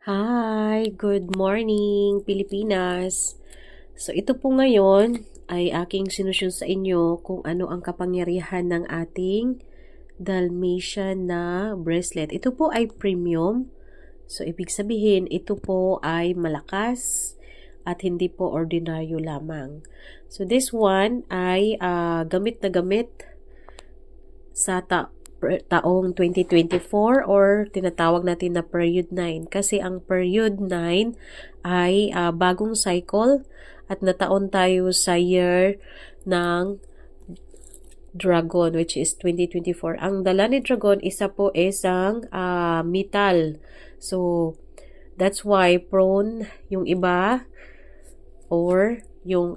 Hi, good morning Pilipinas. So ito po ngayon ay aking sinusyon sa inyo kung ano ang kapangyarihan ng ating Dalmatian na bracelet. Ito po ay premium. So ibig sabihin ito po ay malakas at hindi po ordinaryo lamang. So this one ay gamit na gamit sa taong 2024 or tinatawag natin na period 9 kasi ang period 9 ay bagong cycle at nataon tayo sa year ng dragon which is 2024. Ang dala ni dragon isa po isang metal. So that's why prone yung iba or yung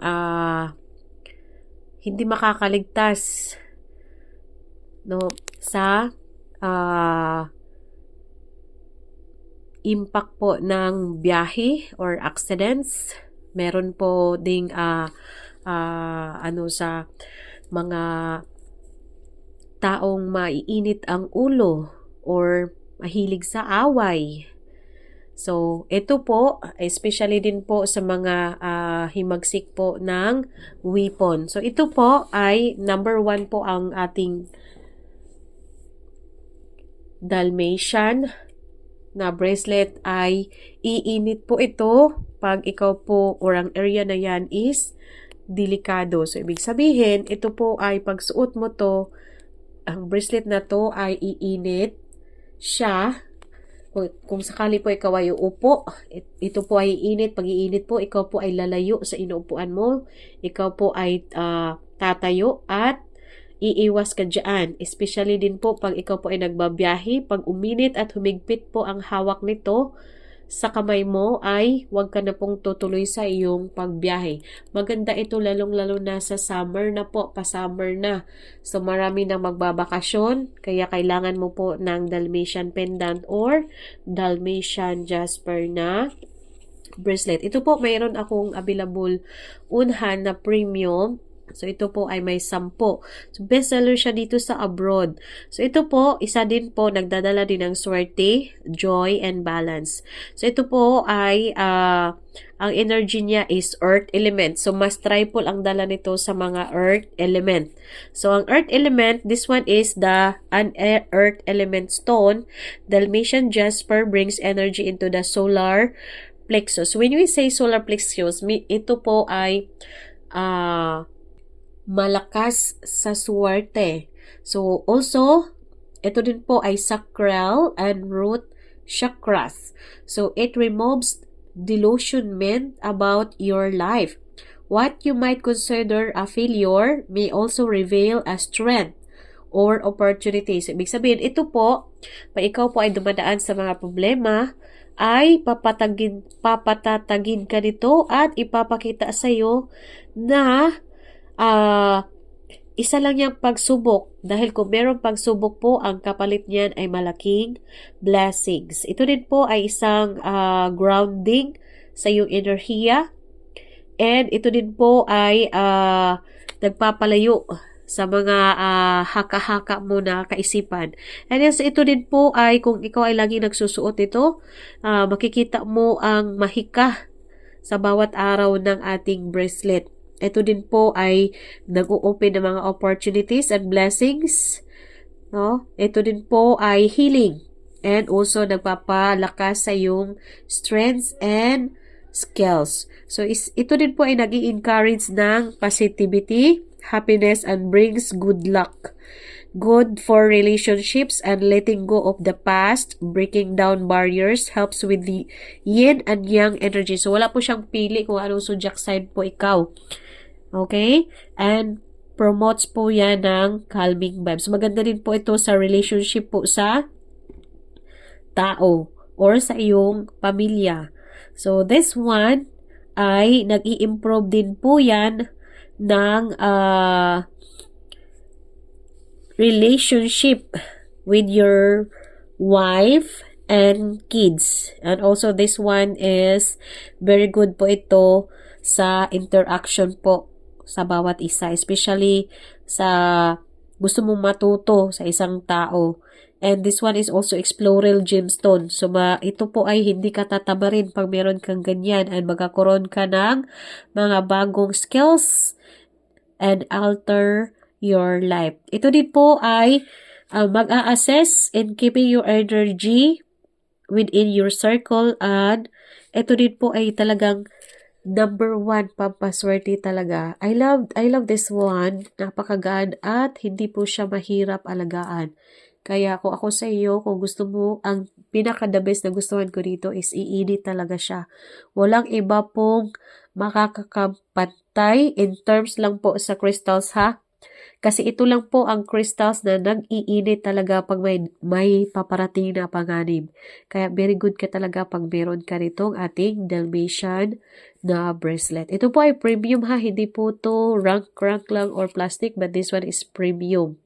hindi makakaligtas sa impact po ng biyahe or accidents. Meron po ding sa mga taong maiinit ang ulo or mahilig sa away. So, ito po, especially din po sa mga himagsik po ng weapon. So, ito po ay number 1 po ang ating Dalmatian na bracelet ay iinit po ito pag ikaw po or ang area na yan is delikado. So, ibig sabihin, ito po ay pagsuot mo to, ang bracelet na to ay iinit siya. Kung sakali po ikaw ay uupo, ito po ay iinit. Pag iinit po, ikaw po ay lalayo sa inuupuan mo. Ikaw po ay tatayo at iiwas ka dyan. Especially din po pag ikaw po ay nagbabiyahe, pag uminit at humigpit po ang hawak nito sa kamay mo ay huwag ka na pong tutuloy sa iyong pagbiyahe. Maganda ito lalong-lalo na sa summer na po, pa-summer na. So marami nang magbabakasyon, kaya kailangan mo po ng Dalmatian pendant or Dalmatian Jasper na bracelet. Ito po mayroon akong available unhan na premium. So, ito po ay may 10. So, bestseller siya dito sa abroad. So, ito po, isa din po, nagdadala din ng swerte, joy, and balance. So, ito po ay, ang energy niya is earth element. So, mas triple ang dala nito sa mga earth element. So, ang earth element, this one is the earth element stone. Dalmatian Jasper brings energy into the solar plexus. When we say solar plexus, ito po ay, malakas sa swerte. So, also, ito din po ay sacral and root chakras. So, it removes delusionment about your life. What you might consider a failure may also reveal a strength or opportunities. Ibig sabihin, ito po, pag ikaw po ay dumadaan sa mga problema, ay papatatagin ka nito at ipapakita sa iyo na isa lang yung pagsubok dahil kung merong pagsubok po, ang kapalit niyan ay malaking blessings. Ito din po ay isang grounding sa iyong enerhiya and ito din po ay nagpapalayo sa mga haka-haka mo na kaisipan. And yes, ito din po ay kung ikaw ay lagi nagsusuot ito, makikita mo ang mahika sa bawat araw ng ating bracelet. Ito din po ay nag-o-open ng mga opportunities and blessings. No? Ito din po ay healing and also nagpapalakas sa iyong strengths and skills. So, ito din po ay nag-i-encourage ng positivity, happiness, and brings good luck. Good for relationships and letting go of the past, breaking down barriers, helps with the yin and yang energy. So, wala po siyang pili kung anong zodiac sign po ikaw. Okay? And promotes po yan ng calming vibes. Maganda din po ito sa relationship po sa tao or sa iyong pamilya. So, this one ay nag-i-improve din po yan ng relationship with your wife and kids. And also, this one is very good po ito sa interaction po sa bawat isa, especially sa gusto mong matuto sa isang tao. And this one is also Explorer Gemstone. So, ito po ay hindi ka tatabarin pag meron kang ganyan and magkakaroon ka ng mga bagong skills and alter your life. Ito din po ay mag-a-assess in keeping your energy within your circle and ito din po ay talagang number 1 pampaswerte talaga. I love this one. Napakagaan at hindi po siya mahirap alagaan. Kaya kung ako sa iyo, kung gusto mo, ang pinaka-the best na gustuhan ko dito is iinit talaga siya. Walang iba pong makakapantay in terms lang po sa crystals ha. Kasi ito lang po ang crystals na nag-iinit talaga pag may paparating na panganib. Kaya very good ka talaga pag meron ka nitong ating Dalmatian na bracelet. Ito po ay premium ha, hindi po to rank lang or plastic but this one is premium.